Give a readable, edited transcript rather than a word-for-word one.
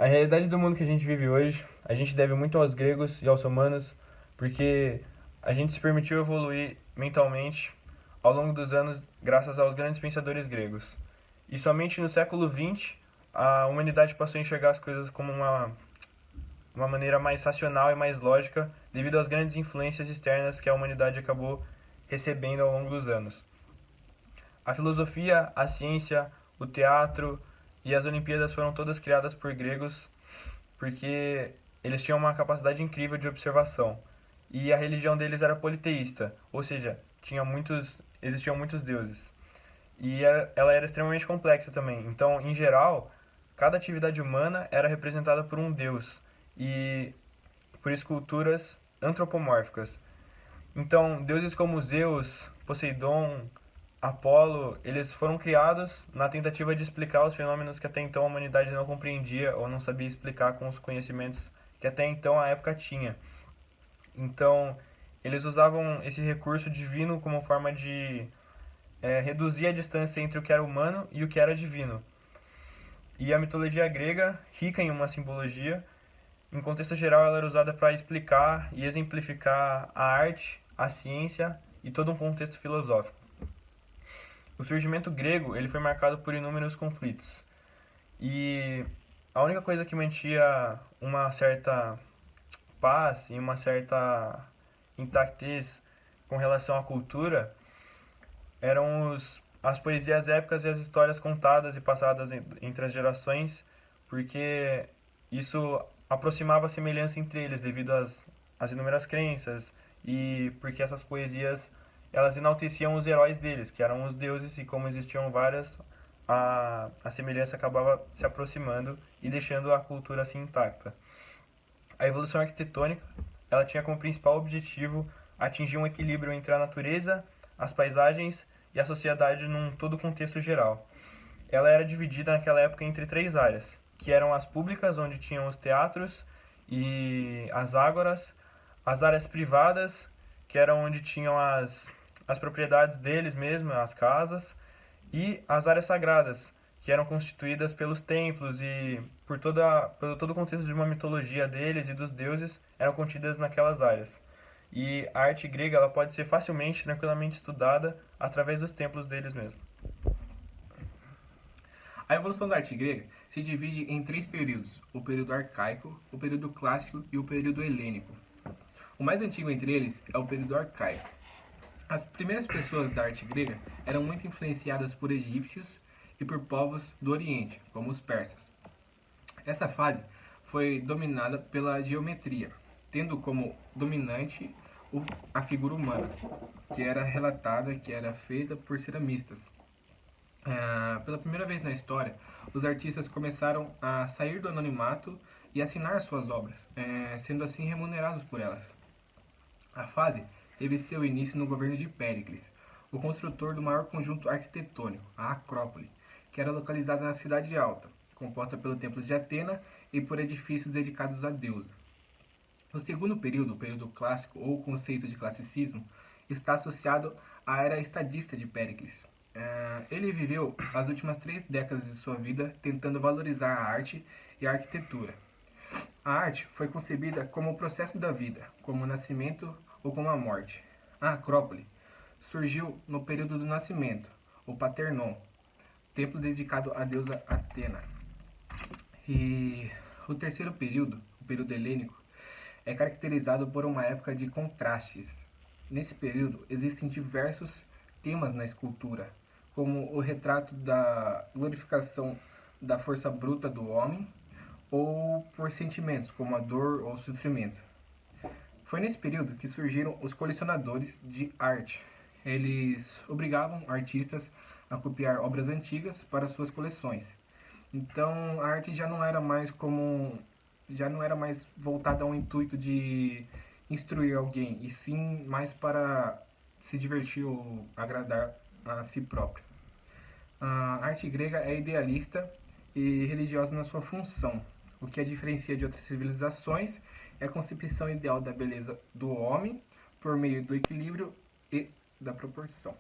A realidade do mundo que a gente vive hoje, a gente deve muito aos gregos e aos romanos, porque a gente se permitiu evoluir mentalmente ao longo dos anos graças aos grandes pensadores gregos. E somente no século XX a humanidade passou a enxergar as coisas como uma maneira mais racional e mais lógica devido às grandes influências externas que a humanidade acabou recebendo ao longo dos anos. A filosofia, a ciência, o teatro e as Olimpíadas foram todas criadas por gregos porque eles tinham uma capacidade incrível de observação. E a religião deles era politeísta, ou seja, existiam muitos deuses. E ela era extremamente complexa também. Então, em geral, cada atividade humana era representada por um deus e por esculturas antropomórficas. Então, deuses como Zeus, Poseidon, Apolo, eles foram criados na tentativa de explicar os fenômenos que até então a humanidade não compreendia ou não sabia explicar com os conhecimentos que até então a época tinha. Então, eles usavam esse recurso divino como forma de reduzir a distância entre o que era humano e o que era divino. E a mitologia grega, rica em uma simbologia, em contexto geral ela era usada para explicar e exemplificar a arte, a ciência e todo um contexto filosófico. O surgimento grego ele foi marcado por inúmeros conflitos. E a única coisa que mantinha uma certa paz e uma certa intactez com relação à cultura eram as poesias épicas e as histórias contadas e passadas entre as gerações, porque isso aproximava a semelhança entre eles devido às inúmeras crenças e porque essas poesias elas enalteciam os heróis deles, que eram os deuses, e como existiam várias, a semelhança acabava se aproximando e deixando a cultura assim intacta. A evolução arquitetônica ela tinha como principal objetivo atingir um equilíbrio entre a natureza, as paisagens e a sociedade num todo contexto geral. Ela era dividida naquela época entre três áreas, que eram as públicas, onde tinham os teatros e as ágoras, as áreas privadas, que eram onde tinham as propriedades deles mesmos, as casas, e as áreas sagradas, que eram constituídas pelos templos e pelo todo o contexto de uma mitologia deles e dos deuses eram contidas naquelas áreas. E a arte grega ela pode ser facilmente, tranquilamente estudada através dos templos deles mesmos. A evolução da arte grega se divide em três períodos: o período arcaico, o período clássico e o período helênico. O mais antigo entre eles é o período arcaico. As primeiras pessoas da arte grega eram muito influenciadas por egípcios e por povos do Oriente, como os persas. Essa fase foi dominada pela geometria, tendo como dominante a figura humana, que era feita por ceramistas. Pela primeira vez na história, os artistas começaram a sair do anonimato e assinar suas obras, sendo assim remunerados por elas. A fase teve seu início no governo de Péricles, o construtor do maior conjunto arquitetônico, a Acrópole, que era localizada na Cidade Alta, composta pelo Templo de Atena e por edifícios dedicados à deusa. O segundo período, o período clássico ou o conceito de classicismo, está associado à era estadista de Péricles. Ele viveu as últimas 3 décadas de sua vida tentando valorizar a arte e a arquitetura. A arte foi concebida como o processo da vida, como o nascimento ou como a morte. A Acrópole surgiu no período do nascimento, o Paternon, templo dedicado à deusa Atena. E o terceiro período, o período helênico, é caracterizado por uma época de contrastes. Nesse período existem diversos temas na escultura, como o retrato da glorificação da força bruta do homem, ou por sentimentos, como a dor ou o sofrimento. Foi nesse período que surgiram os colecionadores de arte. Eles obrigavam artistas a copiar obras antigas para suas coleções. Então a arte já não era mais voltada ao intuito de instruir alguém, e sim mais para se divertir ou agradar a si próprio. A arte grega é idealista e religiosa na sua função. O que a diferencia de outras civilizações é a concepção ideal da beleza do homem por meio do equilíbrio e da proporção.